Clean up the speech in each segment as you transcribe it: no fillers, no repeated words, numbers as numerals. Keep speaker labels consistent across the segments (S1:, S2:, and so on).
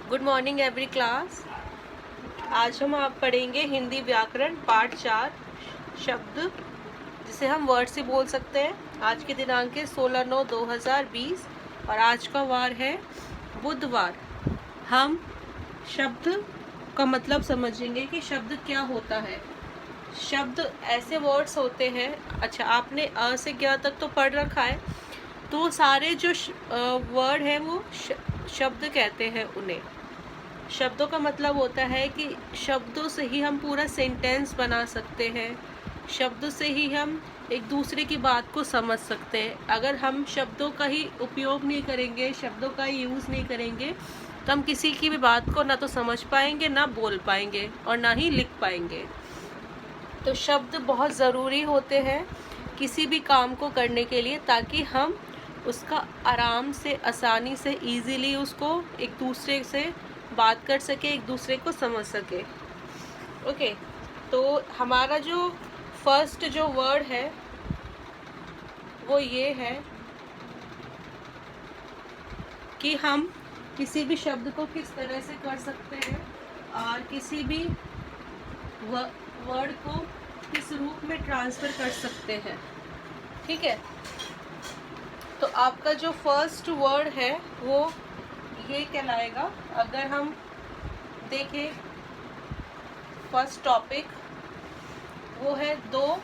S1: Good morning every class. आज हम आप पढ़ेंगे हिंदी व्याकरण पाठ 4 शब्द जिसे हम वर्ड से बोल सकते हैं। आज के दिनांक है 16/9/2020 और आज का वार है बुधवार। हम शब्द का मतलब समझेंगे कि शब्द क्या होता है। शब्द ऐसे वर्ड्स होते हैं, अच्छा आपने अ से ज्ञ तक तो पढ़ रखा है, तो सारे जो वर्ड हैं वो शब्द कहते हैं उन्हें। शब्दों का मतलब होता है कि शब्दों से ही हम पूरा सेंटेंस बना सकते हैं, शब्दों से ही हम एक दूसरे की बात को समझ सकते हैं। अगर हम शब्दों का ही उपयोग नहीं करेंगे, शब्दों का ही यूज़ नहीं करेंगे, तो हम किसी की भी बात को ना तो समझ पाएंगे, ना बोल पाएंगे और ना ही लिख पाएंगे। तो शब्द बहुत ज़रूरी होते हैं किसी भी काम को करने के लिए, ताकि हम उसका आराम से, आसानी से, इजीली उसको एक दूसरे से बात कर सके, एक दूसरे को समझ सके। ओके, तो हमारा जो फर्स्ट जो वर्ड है वो ये है कि हम किसी भी शब्द को किस तरह से कर सकते हैं और किसी भी वर्ड को किस रूप में ट्रांसफ़र कर सकते हैं। ठीक है, तो आपका जो फर्स्ट वर्ड है वो ये कहलाएगा। अगर हम देखें फर्स्ट टॉपिक, वो है दो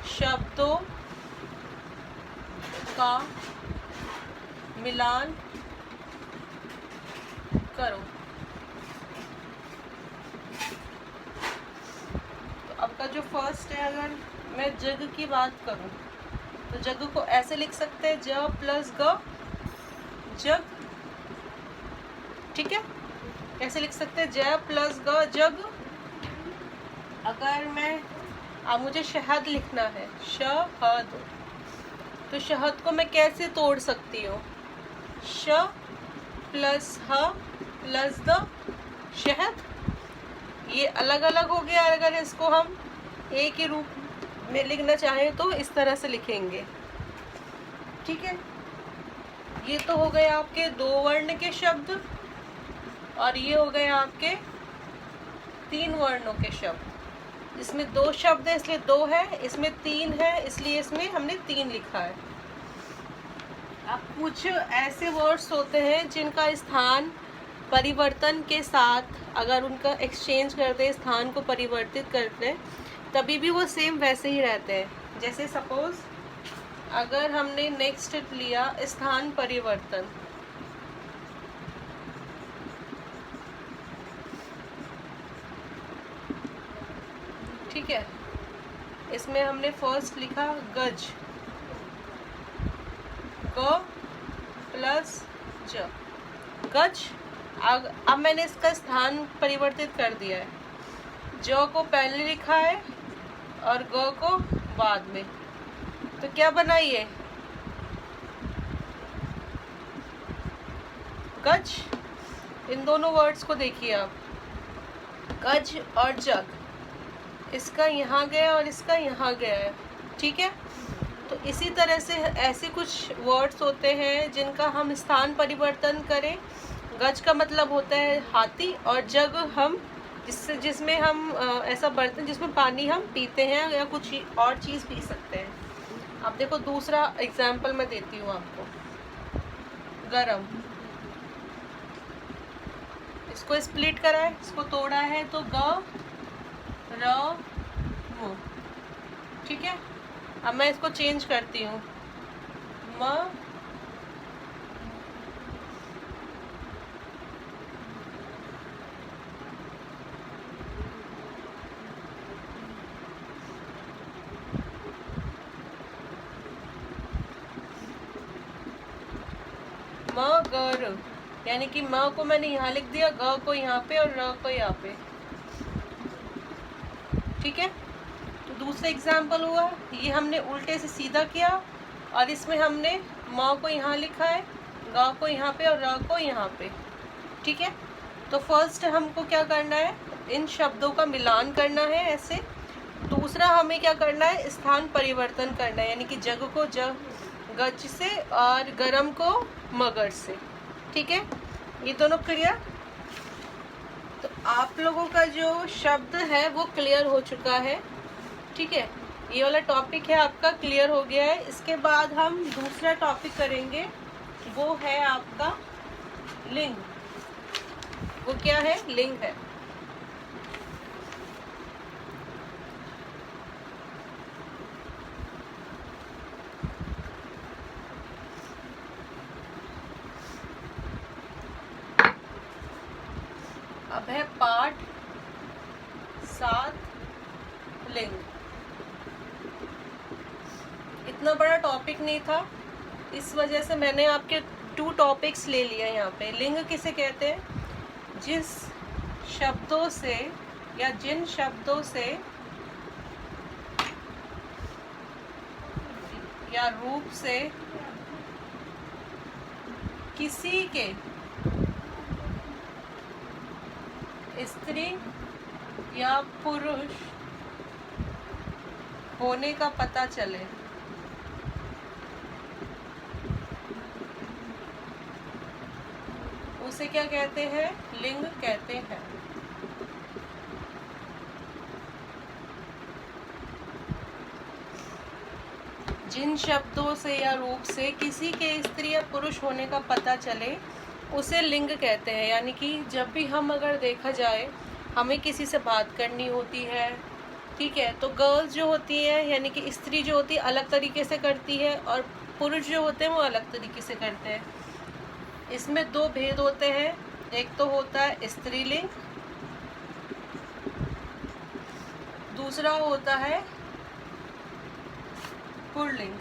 S1: शब्दों का मिलान करो। तो आपका जो फर्स्ट है, अगर मैं जग की बात करूं तो जग को ऐसे लिख सकते हैं, ज प्लस ग, जग। ठीक है, कैसे लिख सकते हैं, ज प्लस ग, जग। अगर मैं मुझे शहद लिखना है, शहद, तो शहद को मैं कैसे तोड़ सकती हूँ, श प्लस ह प्लस द, शहद। ये अलग अलग हो गया। अगर इसको हम एक ही रूप में लिखना चाहें तो इस तरह से लिखेंगे। ठीक है, ये तो हो गए आपके दो वर्ण के शब्द और ये हो गए आपके तीन वर्णों के शब्द। इसमें दो शब्द है इसलिए दो है, इसमें तीन है इसलिए इसमें हमने तीन लिखा है। अब कुछ ऐसे वर्ड्स होते हैं जिनका स्थान परिवर्तन के साथ, अगर उनका एक्सचेंज करते हैं, स्थान को परिवर्तित करते हैं, तभी भी वो सेम वैसे ही रहते हैं। जैसे सपोज अगर हमने नेक्स्ट लिया स्थान परिवर्तन, ठीक है, इसमें हमने फर्स्ट लिखा गज, ग प्लस ज, गज। अब मैंने इसका स्थान परिवर्तित कर दिया है, ज को पहले लिखा है और ग को बाद में, तो क्या बना ये, गज। इन दोनों वर्ड्स को देखिए आप, गज और जग, इसका यहाँ गया और इसका यहाँ गया है। ठीक है, तो इसी तरह से ऐसे कुछ वर्ड्स होते हैं जिनका हम स्थान परिवर्तन करें। गज का मतलब होता है हाथी, और जग हम जिसमें हम ऐसा बर्तन जिसमें पानी हम पीते हैं या कुछ और चीज़ पी सकते हैं। अब देखो दूसरा एग्जाम्पल मैं देती हूँ आपको, गरम। इसको स्प्लिट करा है, इसको तोड़ा है, तो ग र मु। ठीक है, अब मैं इसको चेंज करती हूँ, म मगर, यानी कि म को मैंने यहाँ लिख दिया, ग को यहाँ पे और र को यहाँ पे। ठीक है, तो दूसरा एग्जाम्पल हुआ, ये हमने उल्टे से सीधा किया और इसमें हमने म को यहाँ लिखा है, ग को यहाँ पे और र को यहाँ पे। ठीक है, तो फर्स्ट हमको क्या करना है, इन शब्दों का मिलान करना है ऐसे। दूसरा हमें क्या करना है, स्थान परिवर्तन करना है, यानी कि जग को गज से और गरम को मगर से। ठीक है, ये दोनों क्लियर। तो आप लोगों का जो शब्द है वो क्लियर हो चुका है, ठीक है। ये वाला टॉपिक है आपका क्लियर हो गया है। इसके बाद हम दूसरा टॉपिक करेंगे, वो है आपका लिंग। वो क्या है? लिंग है। अब है पाठ 7 लिंग। इतना बड़ा टॉपिक नहीं था, इस वजह से मैंने आपके 2 टॉपिक्स ले लिया यहाँ पे। लिंग किसे कहते हैं? जिस शब्दों से या जिन शब्दों से या रूप से किसी के स्त्री या पुरुष होने का पता चले। उसे क्या कहते हैं? लिंग कहते हैं। जिन शब्दों से या रूप से किसी के स्त्री या पुरुष होने का पता चले उसे लिंग कहते हैं। यानी कि जब भी हम अगर देखा जाए हमें किसी से बात करनी होती है, ठीक है, तो गर्ल्स जो होती हैं यानी कि स्त्री जो होती है अलग तरीके से करती है और पुरुष जो होते हैं वो अलग तरीके से करते हैं। इसमें 2 भेद होते हैं। एक तो होता है स्त्रीलिंग, दूसरा होता है पुल्लिंग।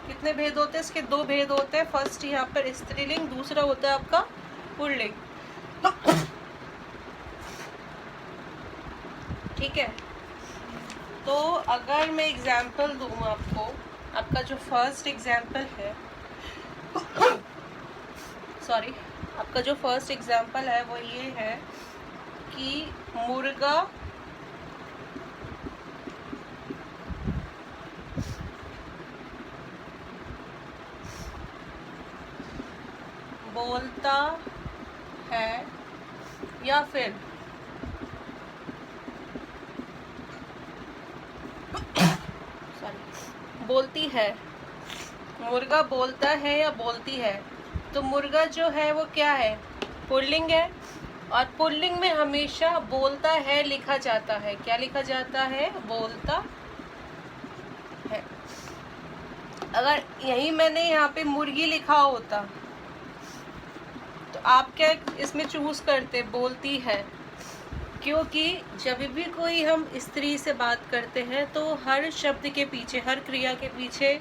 S1: कितने भेद होते हैं? इसके 2 भेद होते हैं। फर्स्ट यहाँ पर स्त्रीलिंग, दूसरा होता है आपका पुल्लिंग, ठीक है। तो अगर मैं एग्जाम्पल दूँ आपको, आपका जो फर्स्ट एग्जाम्पल है सॉरी आपका जो फर्स्ट एग्जाम्पल है वो ये है कि मुर्गा बोलता है या फिर बोलती है। मुर्गा बोलता है या बोलती है, तो मुर्गा जो है वो क्या है? पुल्लिंग है। और पुल्लिंग में हमेशा बोलता है लिखा जाता है। क्या लिखा जाता है? बोलता है। अगर यही मैंने यहाँ पे मुर्गी लिखा होता तो आप क्या इसमें चूज करते? बोलती है। क्योंकि जब भी कोई हम स्त्री से बात करते हैं तो हर शब्द के पीछे, हर क्रिया के पीछे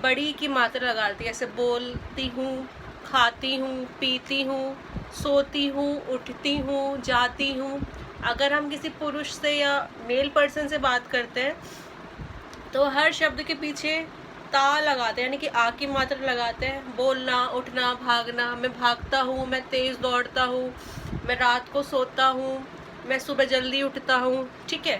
S1: बड़ी की मात्रा लगाती है। जैसे बोलती हूँ, खाती हूँ, पीती हूँ, सोती हूँ, उठती हूँ, जाती हूँ। अगर हम किसी पुरुष से या मेल पर्सन से बात करते हैं तो हर शब्द के पीछे ता लगाते हैं, यानी कि आ की मात्रा लगाते हैं। बोलना, उठना, भागना, मैं भागता हूँ, मैं तेज़ दौड़ता हूँ, मैं रात को सोता हूँ, मैं सुबह जल्दी उठता हूँ, ठीक है।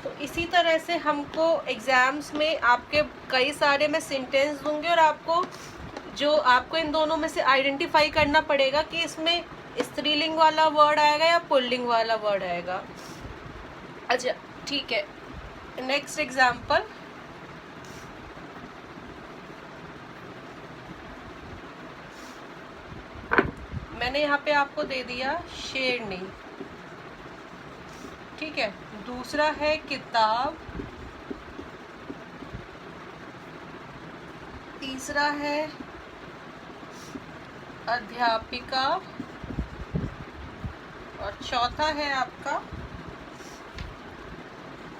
S1: तो इसी तरह से हमको एग्ज़ाम्स में आपके कई सारे मैं सेंटेंस दूंगी और आपको इन दोनों में से आइडेंटिफाई करना पड़ेगा कि इसमें स्त्रीलिंग वाला वर्ड आएगा या पुल्लिंग वाला वर्ड आएगा। अच्छा, ठीक है। नेक्स्ट एग्जाम्पल, मैंने यहाँ पे आपको दे दिया शेरनी, ठीक है। दूसरा है किताब, तीसरा है अध्यापिका और चौथा है आपका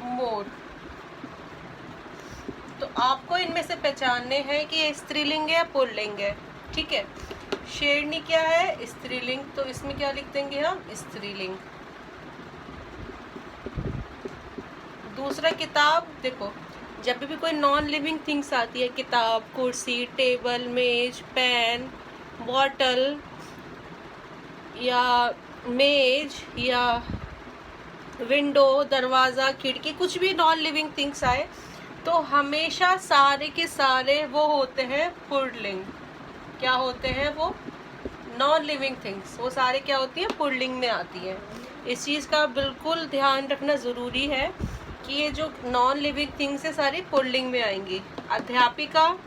S1: मोर। तो आपको इनमें से पहचानने हैं कि ये स्त्रीलिंग है या पुल्लिंग है, ठीक है। शेरनी क्या है? स्त्रीलिंग, तो इसमें क्या लिख देंगे हम? स्त्रीलिंग। दूसरा किताब, देखो जब भी कोई नॉन लिविंग थिंग्स आती है, किताब, कुर्सी, टेबल, मेज, पेन, बॉटल या मेज या विंडो, दरवाज़ा, खिड़की, कुछ भी नॉन लिविंग थिंग्स आए तो हमेशा सारे के सारे वो होते हैं पुल्लिंग। क्या होते हैं वो? नॉन लिविंग थिंग्स, वो सारे क्या होती हैं? पुल्लिंग में आती हैं। इस चीज़ का बिल्कुल ध्यान रखना ज़रूरी है कि ये जो नॉन लिविंग थिंग्स है सारी पुल्लिंग में आएंगी। अध्यापिका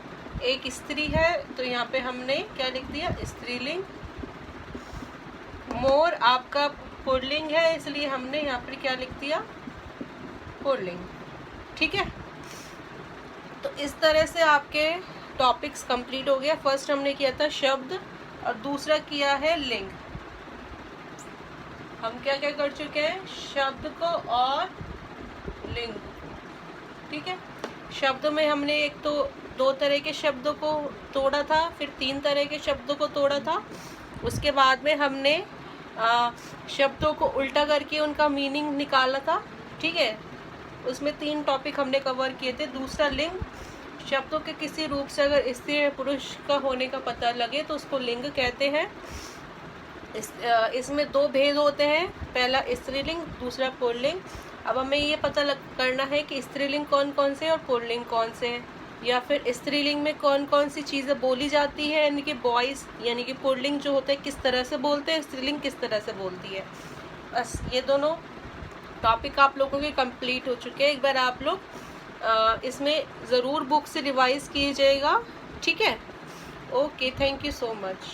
S1: एक स्त्री है, तो यहाँ पे हमने क्या लिख दिया? स्त्रीलिंग। मोर आपका पुल्लिंग है, इसलिए हमने यहाँ पर क्या लिख दिया? पुल्लिंग। ठीक है, तो इस तरह से आपके टॉपिक्स कंप्लीट हो गया। फर्स्ट हमने किया था शब्द और दूसरा किया है लिंग। हम क्या क्या कर चुके हैं? शब्द को और लिंग। ठीक है, शब्द में हमने एक तो 2 तरह के शब्दों को तोड़ा था, फिर 3 तरह के शब्दों को तोड़ा था। उसके बाद में हमने शब्दों को उल्टा करके उनका मीनिंग निकाला था। ठीक है, उसमें 3 टॉपिक हमने कवर किए थे। दूसरा लिंग, शब्दों के किसी रूप से अगर स्त्री या पुरुष का होने का पता लगे तो उसको लिंग कहते हैं। इसमें 2 भेद होते हैं, पहला स्त्रीलिंग, दूसरा पुल्लिंग। अब हमें ये पता करना है कि स्त्रीलिंग कौन कौन से और पुल्लिंग कौन से हैं, या फिर स्त्रीलिंग में कौन कौन सी चीज़ें बोली जाती है, यानी कि बॉयज़, यानी कि पुल्लिंग जो होता है किस तरह से बोलते हैं, स्त्रीलिंग किस तरह से बोलती है। बस ये दोनों टॉपिक आप लोगों के कंप्लीट हो चुके हैं। एक बार आप लोग इसमें ज़रूर बुक से रिवाइज़ कीजिएगा। ठीक है, okay, thank you so much.